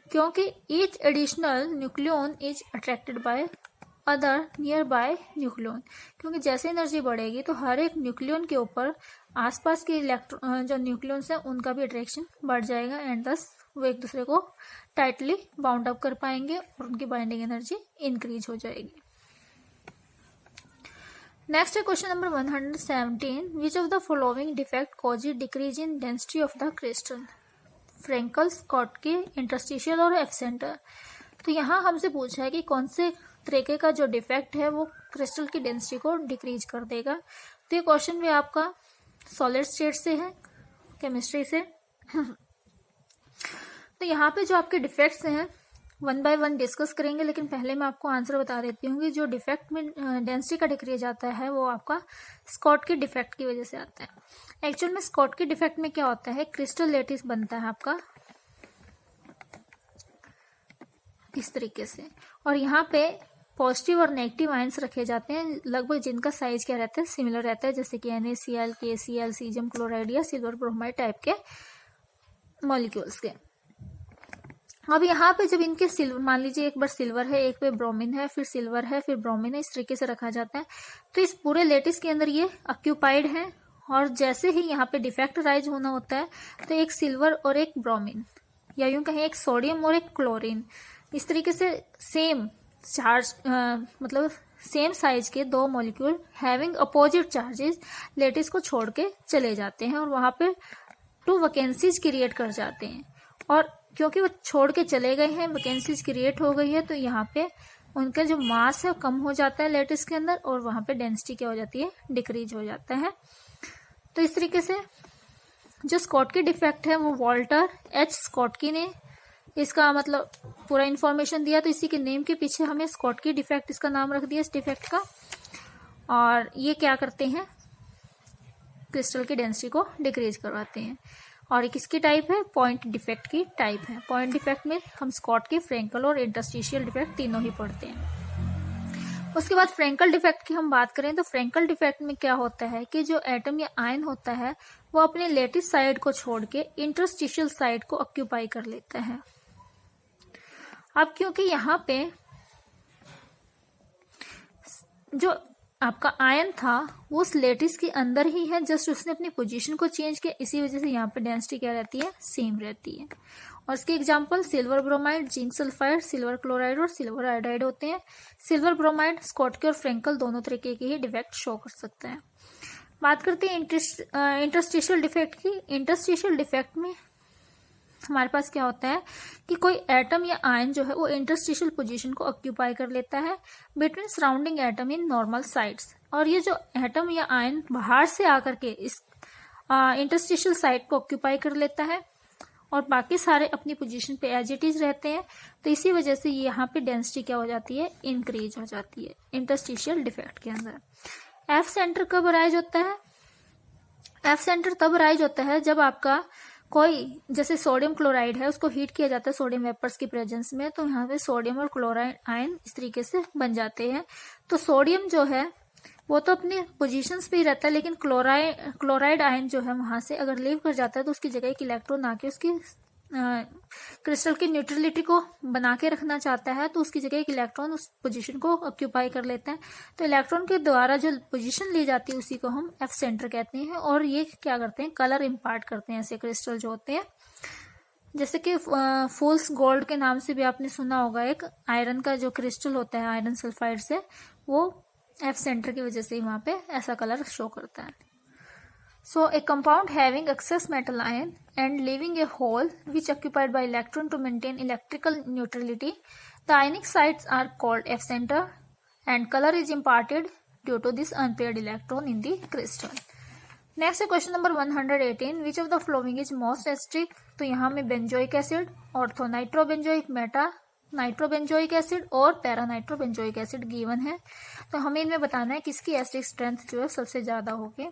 क्योंकि each additional nucleon is attracted by other near by nucleon. क्योंकि जैसे एनर्जी बढ़ेगी तो हर एक न्यूक्लियन के ऊपर आसपास के इलेक्ट्रॉन जो न्यूक्लियंस हैं उनका भी अट्रैक्शन बढ़ जाएगा एंड दस वो एक दूसरे को टाइटली बाउंड अप कर पाएंगे और उनकी बाइंडिंग एनर्जी इंक्रीज हो जाएगी। नेक्स्ट है question number 117, which of the following defect causes decrease in density of the crystal, Frenkel, Schottky, interstitial और एफ सेंटर। तो यहाँ हमसे पूछा है कि कौन से तरीके का जो डिफेक्ट है वो क्रिस्टल की डेंसिटी को डिक्रीज कर देगा। तो ये क्वेश्चन भी आपका सॉलिड स्टेट से है, केमिस्ट्री से। तो यहाँ पे जो आपके डिफेक्ट्स हैं वन बाय वन डिस्कस करेंगे, लेकिन पहले मैं आपको आंसर बता देती हूँ कि जो डिफेक्ट में डेंसिटी का डिक्रीज आता है वो आपका स्कॉटकी डिफेक्ट की वजह से आता है। एक्चुअल में स्कॉटकी डिफेक्ट में क्या होता है, क्रिस्टल लेटिस बनता है आपका इस तरीके से, और यहाँ पे पॉजिटिव और नेगेटिव आयंस रखे जाते हैं लगभग जिनका साइज क्या रहता है, सिमिलर रहता है, जैसे कि NaCl, KCl, सीजियम क्लोराइड या सिल्वर ब्रोमाइड टाइप के मॉलिक्यूल्स के। अब यहाँ पे जब इनके सिल्वर, मान लीजिए एक बार सिल्वर है, एक पे ब्रोमीन है, फिर सिल्वर है, फिर ब्रोमीन है, इस तरीके से रखा जाता है। तो इस पूरे लेटिस के अंदर ये ऑक्यूपाइड है, और जैसे ही यहाँ पे डिफेक्ट राइज होना होता है तो एक सिल्वर और एक ब्रोमीन, या यूं कहें एक सोडियम और एक क्लोरीन, इस तरीके से सेम चार्ज मतलब सेम साइज के दो molecule having opposite charges lattice को छोड़ के चले जाते हैं और वहां पे 2 वैकेंसीज क्रिएट कर जाते हैं। और क्योंकि वो छोड़ के चले गए हैं, वैकेंसीज क्रिएट हो गई है, तो यहाँ पे उनका जो मास है कम हो जाता है लेटिस के अंदर, और वहां पे डेंसिटी क्या हो जाती है, डिक्रीज हो जाता है। तो इस तरीके से जो स्कॉटकी डिफेक्ट है वो वॉल्टर एच स्कॉटकी ने इसका मतलब पूरा इन्फॉर्मेशन दिया, तो इसी के नेम के पीछे हमें स्कॉटकी डिफेक्ट इसका नाम रख दिया इस डिफेक्ट का। और ये क्या करते हैं, क्रिस्टल की डेंसिटी को डिक्रीज करवाते हैं। और ये किसकी टाइप है, पॉइंट डिफेक्ट की टाइप है। पॉइंट डिफेक्ट में हम स्कॉटकी, फ्रेंकल और इंटरस्टिशियल डिफेक्ट तीनों ही पढ़ते हैं। उसके बाद फ्रेंकल डिफेक्ट की हम बात करें तो फ्रेंकल डिफेक्ट में क्या होता है कि जो एटम या आयन होता है वो अपने लेटिस साइड को छोड़ के इंटरस्टिशियल साइड को ऑक्यूपाई कर लेता है। अब क्योंकि यहाँ पे जो आपका आयन था वो उस लेटिस के अंदर ही है, जस्ट उसने अपनी पोजीशन को चेंज किया, इसी वजह से यहाँ पे डेंसिटी क्या रहती है, सेम रहती है। और इसके example silver bromide, zinc sulphide, silver chloride और सिल्वर आयोडाइड होते हैं। सिल्वर ब्रोमाइड स्कॉटकी और फ्रेंकल दोनों तरीके के ही डिफेक्ट शो कर सकता है। बात करते हैं इंटरस्टिशियल डिफेक्ट की। इंटरस्टिशियल डिफेक्ट में हमारे पास क्या होता है कि कोई एटम या आयन जो है वो इंटरस्टिशियल पोजीशन को ऑक्यूपाई कर लेता है between surrounding atom in normal sides, और ये जो एटम या आयन बाहर से आकर के इस इंटरस्टिशियल साइड को ऑक्यूपाई कर लेता है और बाकी सारे अपनी पोजीशन पे एज इट इज रहते हैं। तो इसी वजह से यहाँ पे डेंसिटी क्या हो जाती है, इंक्रीज हो जाती है इंटरस्टिशियल डिफेक्ट के अंदर। एफ सेंटर कब अराइज होता है, एफ सेंटर तब अराइज होता है जब आपका कोई जैसे सोडियम क्लोराइड है उसको हीट किया जाता है सोडियम वेपर्स की प्रेजेंस में, तो यहाँ पे सोडियम और क्लोराइड आयन इस तरीके से बन जाते हैं। तो सोडियम जो है वो तो अपने पोजीशंस पे ही रहता है, लेकिन क्लोराइड आयन जो है वहां से अगर लीव कर जाता है तो उसकी जगह एक इलेक्ट्रॉन आके उसकी क्रिस्टल की न्यूट्रलिटी को बना के रखना चाहता है तो उसकी जगह एक इलेक्ट्रॉन उस पोजीशन को ऑक्यूपाई कर लेते हैं। तो इलेक्ट्रॉन के द्वारा जो पोजीशन ली जाती है उसी को हम एफ सेंटर कहते हैं। और ये क्या करते हैं, कलर इम्पार्ट करते हैं ऐसे क्रिस्टल जो होते हैं। जैसे कि फूल्स गोल्ड के नाम से भी आपने सुना होगा, एक आयरन का जो क्रिस्टल होता है आयरन सल्फाइड से, वो एफ सेंटर की वजह से ही वहां पे ऐसा कलर शो करता है। So a compound having excess metal ion and leaving a hole which occupied by electron to maintain electrical neutrality, the ionic sites are called F center and color is imparted due to this unpaired electron in the crystal. Next है question number 118, which of the following is most acidic? तो यहाँ में benzoic acid, ortho nitrobenzoic, Meta nitrobenzoic acid और पैरा नाइट्रोबेंजोइक एसिड गिवन है। तो हमें इनमें बताना है किसकी एसिडिक स्ट्रेंथ जो है सबसे ज्यादा होगी।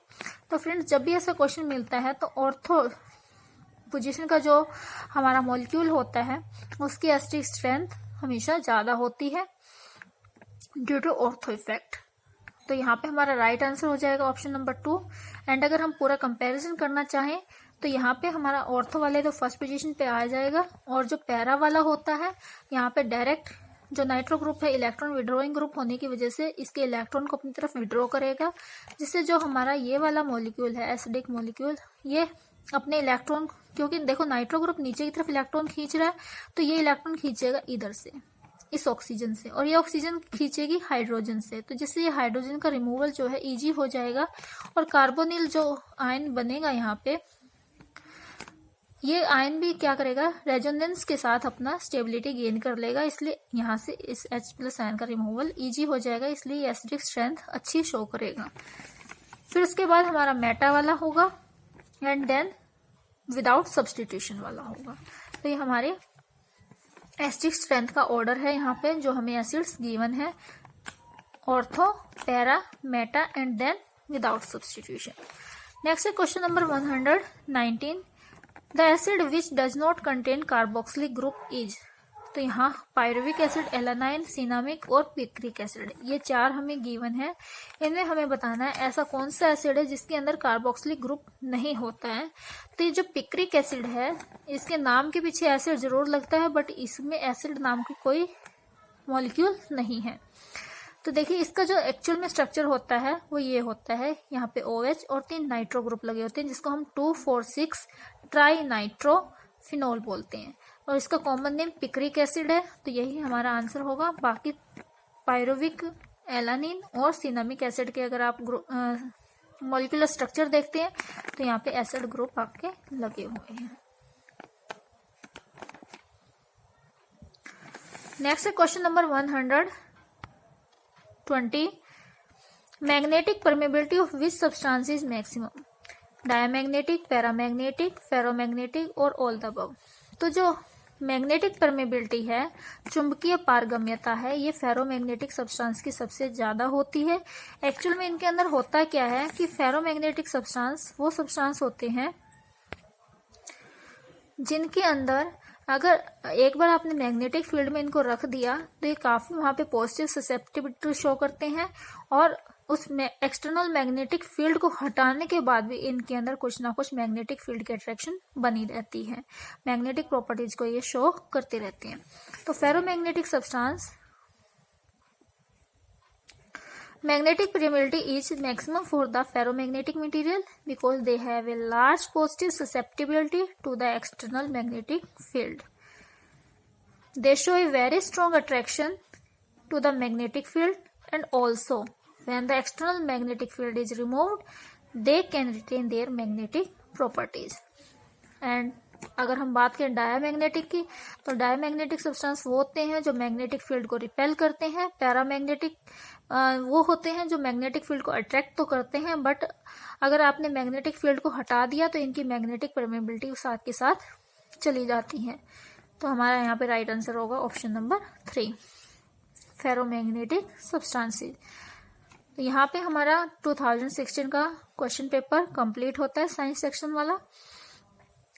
तो फ्रेंड्स, जब भी ऐसा क्वेश्चन मिलता है तो ऑर्थो पोजीशन का जो हमारा मॉलिक्यूल होता है उसकी एसिडिक स्ट्रेंथ हमेशा ज्यादा होती है ड्यू टू ऑर्थो इफेक्ट। तो यहाँ पे हमारा राइट आंसर हो जाएगा ऑप्शन नंबर 2। एंड अगर हम पूरा कंपैरिजन करना चाहें तो यहाँ पे हमारा ऑर्थो वाले तो फर्स्ट पोजीशन पे आ जाएगा, और जो पैरा वाला होता है यहाँ पे डायरेक्ट जो नाइट्रो ग्रुप है इलेक्ट्रॉन विड्रॉइंग ग्रुप होने की वजह से इसके इलेक्ट्रॉन को अपनी तरफ विड्रॉ करेगा, जिससे जो हमारा ये वाला मॉलिक्यूल है एसिडिक मॉलिक्यूल, ये अपने इलेक्ट्रॉन, क्योंकि देखो नाइट्रो ग्रुप नीचे की तरफ इलेक्ट्रॉन खींच रहा है तो ये इलेक्ट्रॉन खींचेगा इधर से इस ऑक्सीजन से, और ये ऑक्सीजन खींचेगी हाइड्रोजन से, तो जिससे ये हाइड्रोजन का रिमूवल जो है इजी हो जाएगा। और कार्बोनिल जो आयन बनेगा यहाँ पे, ये आयन भी क्या करेगा, रेजोनेंस के साथ अपना स्टेबिलिटी गेन कर लेगा, इसलिए यहाँ से इस H+ आयन का रिमूवल इजी हो जाएगा, इसलिए एसिडिक स्ट्रेंथ अच्छी शो करेगा। फिर उसके बाद हमारा मेटा वाला होगा एंड देन विदाउट सब्सटीट्यूशन वाला होगा। तो ये हमारे एसिडिक स्ट्रेंथ का ऑर्डर है यहाँ पे जो हमें एसिड्स गिवन है, ortho, para, meta and then without substitution. Next है question number 119, the acid which does not contain carboxylic group is. तो यहाँ पायरुविक एसिड, एलानाइन, सिनामिक और पिक्रिक एसिड, ये 4 हमें गिवन है। इनमें हमें बताना है ऐसा कौन सा एसिड है जिसके अंदर कार्बोक्सिलिक ग्रुप नहीं होता है। तो ये जो पिक्रिक एसिड है, इसके नाम के पीछे एसिड जरूर लगता है बट इसमें एसिड नाम की कोई मॉलिक्यूल नहीं है। तो देखिए इसका जो एक्चुअल में स्ट्रक्चर होता है वो ये होता है, यहाँ पे OH और 3 नाइट्रो ग्रुप लगे होते हैं जिसको हम 2,4,6 ट्राई नाइट्रो फिनोल बोलते हैं, और इसका कॉमन नेम पिक्रिक एसिड है। तो यही हमारा आंसर होगा। बाकी पायरुविक, एलानिन और सिनामिक एसिड के अगर आप मॉलिक्यूलर स्ट्रक्चर देखते हैं तो यहाँ पे एसिड ग्रुप आपके लगे हुए हैं। नेक्स्ट है question number 120, magnetic permeability of which substance is maximum, diamagnetic, paramagnetic, ferromagnetic और ऑल द अबव। तो जो मैग्नेटिक परमेबिलिटी है, चुंबकीय पारगम्यता है, ये फेरोमैग्नेटिक सब्सटेंस की सबसे ज्यादा होती है। एक्चुअल में इनके अंदर होता क्या है कि फेरोमैग्नेटिक सब्सटेंस वो सब्सटेंस होते हैं जिनके अंदर अगर एक बार आपने मैग्नेटिक फील्ड में इनको रख दिया तो ये काफी वहां पे पॉजिटिव ससेप्टिबिलिटी शो करते हैं, और उस एक्सटर्नल मैग्नेटिक फील्ड को हटाने के बाद भी इनके अंदर कुछ ना कुछ मैग्नेटिक फील्ड की अट्रैक्शन बनी रहती है। मैग्नेटिक प्रॉपर्टीज को ये शो करते रहते हैं। तो ferromagnetic substance magnetic permeability is maximum for the ferromagnetic material because they have a large positive susceptibility to the external magnetic field. They show a very strong attraction to the magnetic field, and also when the external magnetic field is removed, they can retain their magnetic properties. And अगर हम बात करें डायामैग्नेटिक की, तो डायामैग्नेटिक सब्सटेंस वो होते हैं जो मैग्नेटिक फील्ड को रिपेल करते हैं। पैरामैग्नेटिक वो होते हैं जो मैग्नेटिक फील्ड को अट्रैक्ट तो करते हैं, बट अगर आपने मैग्नेटिक फील्ड को हटा दिया तो इनकी मैग्नेटिक परमेबिलिटी साथ के साथ चली जाती है। तो हमारा यहाँ पे राइट आंसर होगा ऑप्शन नंबर 3, फेरोमैग्नेटिक सब्सटेंसेस। तो यहाँ पे हमारा 2016 का क्वेश्चन पेपर कंप्लीट होता है, साइंस सेक्शन वाला।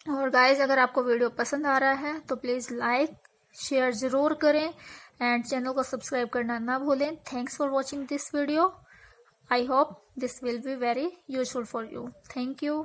और गाइज, अगर आपको वीडियो पसंद आ रहा है तो प्लीज लाइक शेयर जरूर करें एंड चैनल को सब्सक्राइब करना ना भूलें। Thanks for watching this video. I hope this will be very useful for you. Thank you.